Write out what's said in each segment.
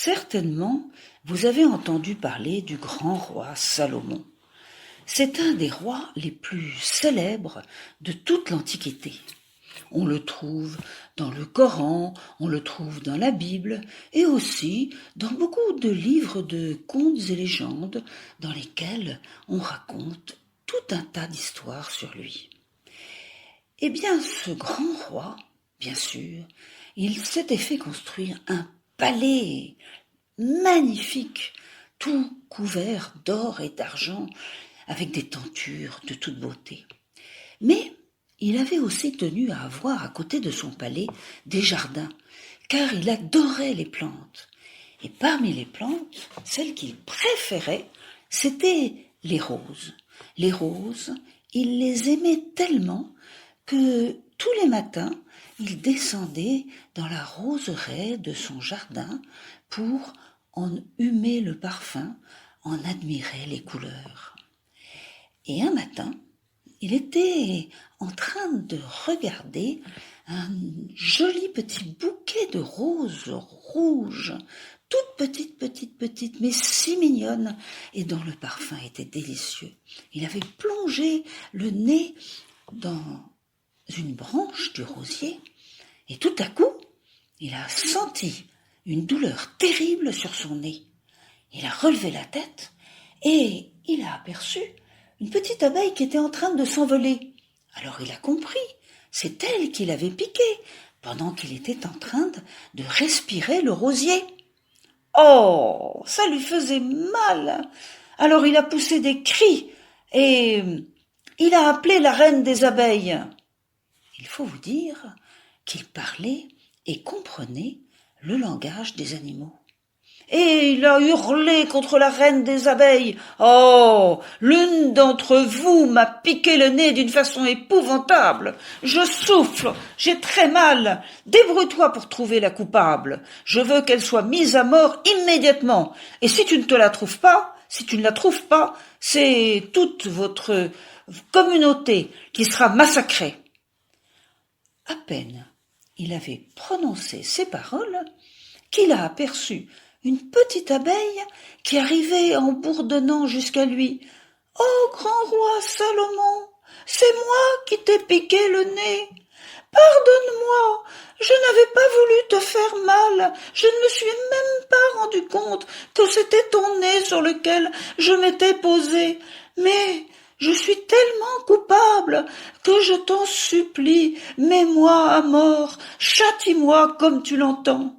Certainement, vous avez entendu parler du grand roi Salomon. C'est un des rois les plus célèbres de toute l'Antiquité. On le trouve dans le Coran, on le trouve dans la Bible et aussi dans beaucoup de livres de contes et légendes dans lesquels on raconte tout un tas d'histoires sur lui. Eh bien, ce grand roi, bien sûr, il s'était fait construire un palais magnifique, tout couvert d'or et d'argent, avec des tentures de toute beauté. Mais il avait aussi tenu à avoir à côté de son palais des jardins, car il adorait les plantes. Et parmi les plantes, celle qu'il préférait, c'était les roses. Les roses, il les aimait tellement que tous les matins, il descendait dans la roseraie de son jardin pour en humer le parfum, en admirer les couleurs. Et un matin, il était en train de regarder un joli petit bouquet de roses rouges, toutes petites, mais si mignonnes, et dont le parfum était délicieux. Il avait plongé le nez dans une branche du rosier, et tout à coup, il a senti une douleur terrible sur son nez. Il a relevé la tête, et il a aperçu une petite abeille qui était en train de s'envoler. Alors il a compris, c'est elle qui l'avait piqué, pendant qu'il était en train de respirer le rosier. Oh, ça lui faisait mal. Alors il a poussé des cris, et il a appelé la reine des abeilles. Il faut vous dire qu'il parlait et comprenait le langage des animaux. Et il a hurlé contre la reine des abeilles. « Oh, l'une d'entre vous m'a piqué le nez d'une façon épouvantable. Je souffle, j'ai très mal. Débrouille-toi pour trouver la coupable. Je veux qu'elle soit mise à mort immédiatement. Et si tu ne la trouves pas, c'est toute votre communauté qui sera massacrée. » À peine il avait prononcé ces paroles qu'il a aperçu une petite abeille qui arrivait en bourdonnant jusqu'à lui. « Oh, grand roi Salomon, c'est moi qui t'ai piqué le nez. Pardonne-moi, je n'avais pas voulu te faire mal, je ne me suis même pas rendu compte que c'était ton nez sur lequel je m'étais posé. Mais je suis tellement coupable que je t'en supplie, mets-moi à mort, châtie-moi comme tu l'entends. »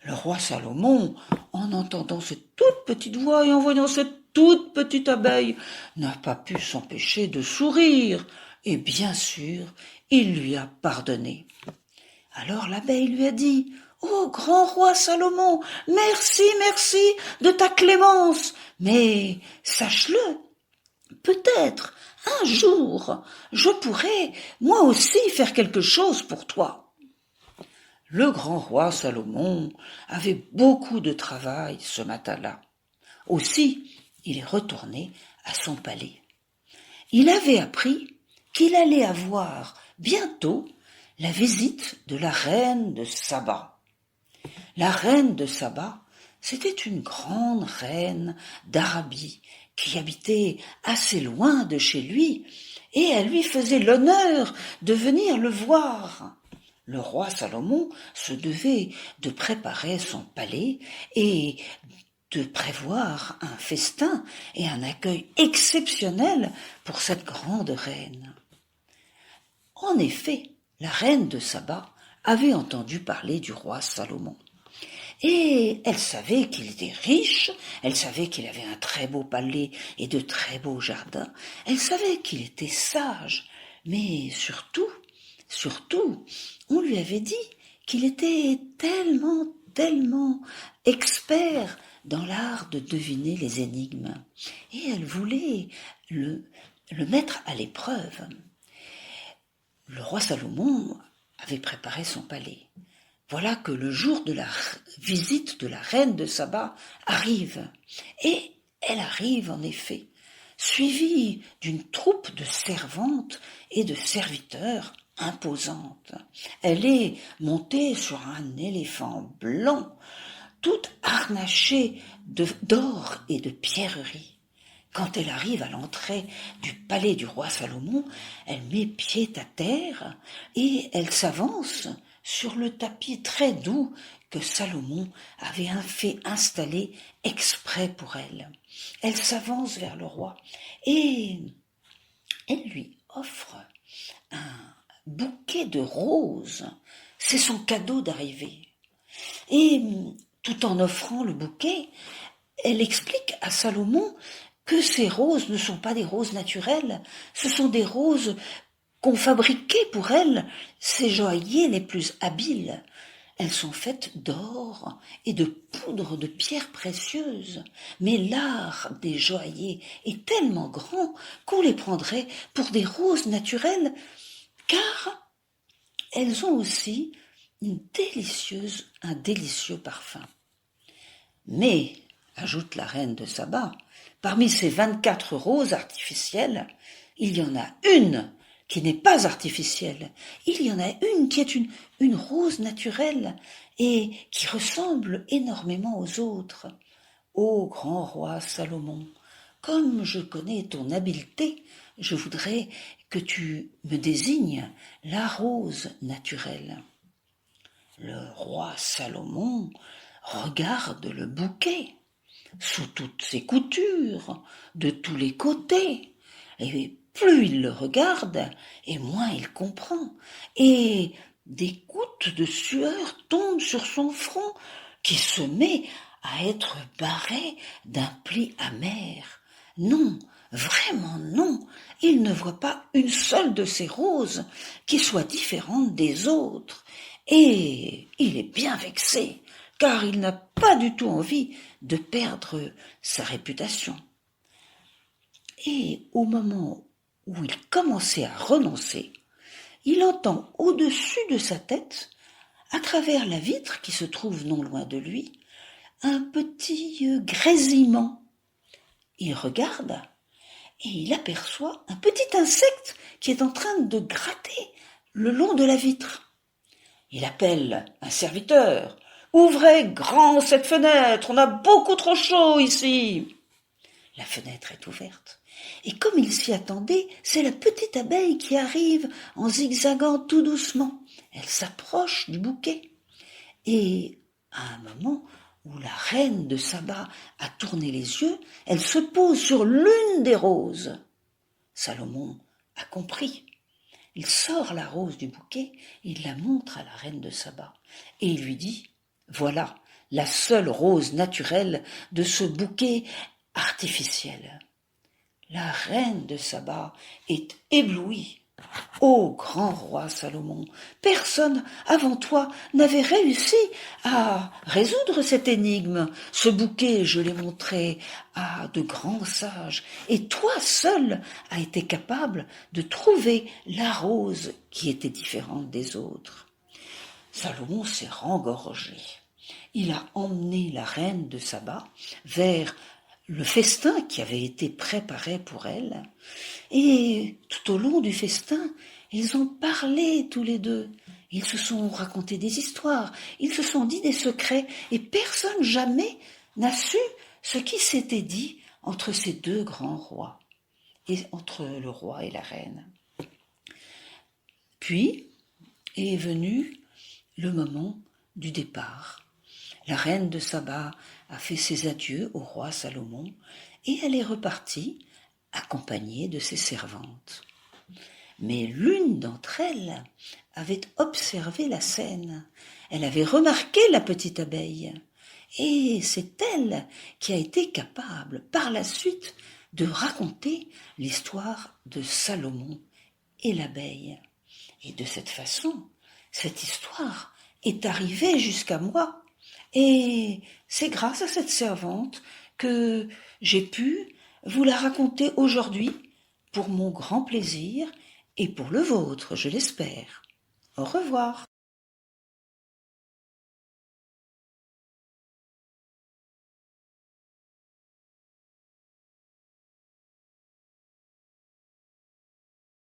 Le roi Salomon, en entendant cette toute petite voix et en voyant cette toute petite abeille, n'a pas pu s'empêcher de sourire, et bien sûr, il lui a pardonné. Alors l'abeille lui a dit « Oh, grand roi Salomon, merci de ta clémence, mais sache-le, peut-être un jour je pourrai moi aussi faire quelque chose pour toi. » Le grand roi Salomon avait beaucoup de travail ce matin-là. Aussi, il est retourné à son palais. Il avait appris qu'il allait avoir bientôt la visite de la reine de Saba. La reine de Saba, c'était une grande reine d'Arabie qui habitait assez loin de chez lui et elle lui faisait l'honneur de venir le voir. Le roi Salomon se devait de préparer son palais et de prévoir un festin et un accueil exceptionnel pour cette grande reine. En effet, la reine de Saba avait entendu parler du roi Salomon. Et elle savait qu'il était riche, elle savait qu'il avait un très beau palais et de très beaux jardins, elle savait qu'il était sage, mais surtout, on lui avait dit qu'il était tellement expert dans l'art de deviner les énigmes. Et elle voulait le mettre à l'épreuve. Le roi Salomon avait préparé son palais. Voilà que le jour de la visite de la reine de Saba arrive. Et elle arrive en effet, suivie d'une troupe de servantes et de serviteurs imposante. Elle est montée sur un éléphant blanc, toute harnachée d'or et de pierreries. Quand elle arrive à l'entrée du palais du roi Salomon, elle met pied à terre et elle s'avance sur le tapis très doux que Salomon avait fait installer exprès pour elle. Elle s'avance vers le roi et elle lui offre un bouquet de roses. C'est son cadeau d'arrivée. Et tout en offrant le bouquet, elle explique à Salomon que ces roses ne sont pas des roses naturelles, ce sont des roses qu'ont fabriquées pour elle ses joailliers les plus habiles. Elles sont faites d'or et de poudre de pierres précieuses, mais l'art des joailliers est tellement grand qu'on les prendrait pour des roses naturelles, car elles ont aussi un délicieux parfum. Mais, ajoute la reine de Saba, parmi ces 24 roses artificielles, il y en a une qui n'est pas artificielle. Il y en a une qui est une rose naturelle et qui ressemble énormément aux autres. Ô grand roi Salomon, comme je connais ton habileté, je voudrais que tu me désignes la rose naturelle. Le roi Salomon regarde le bouquet sous toutes ses coutures, de tous les côtés, et plus il le regarde, et moins il comprend, et des gouttes de sueur tombent sur son front, qui se met à être barré d'un pli amer. Non, vraiment non, il ne voit pas une seule de ces roses qui soit différente des autres, et il est bien vexé, car il n'a pas du tout envie de perdre sa réputation. Et au moment où il commençait à renoncer, il entend au-dessus de sa tête, à travers la vitre qui se trouve non loin de lui, un petit grésillement. Il regarde et il aperçoit un petit insecte qui est en train de gratter le long de la vitre. Il appelle un serviteur. « Ouvrez grand cette fenêtre, on a beaucoup trop chaud ici !» La fenêtre est ouverte. Et comme il s'y attendait, c'est la petite abeille qui arrive en zigzagant tout doucement. Elle s'approche du bouquet. Et à un moment où la reine de Saba a tourné les yeux, elle se pose sur l'une des roses. Salomon a compris. Il sort la rose du bouquet, il la montre à la reine de Saba et il lui dit « Voilà la seule rose naturelle de ce bouquet artificiel. » La reine de Saba est éblouie. « Ô grand roi Salomon, personne avant toi n'avait réussi à résoudre cette énigme. Ce bouquet, je l'ai montré à de grands sages, et toi seul as été capable de trouver la rose qui était différente des autres. » Salomon s'est rengorgé. Il a emmené la reine de Saba vers le festin qui avait été préparé pour elle, et tout au long du festin, ils ont parlé tous les deux. Ils se sont raconté des histoires, ils se sont dit des secrets, et personne jamais n'a su ce qui s'était dit entre ces deux grands rois, et entre le roi et la reine. Puis est venu le moment du départ. La reine de Saba a fait ses adieux au roi Salomon et elle est repartie accompagnée de ses servantes. Mais l'une d'entre elles avait observé la scène. Elle avait remarqué la petite abeille. Et c'est elle qui a été capable, par la suite, de raconter l'histoire de Salomon et l'abeille. Et de cette façon, cette histoire est arrivée jusqu'à moi. Et c'est grâce à cette servante que j'ai pu vous la raconter aujourd'hui pour mon grand plaisir et pour le vôtre, je l'espère. Au revoir.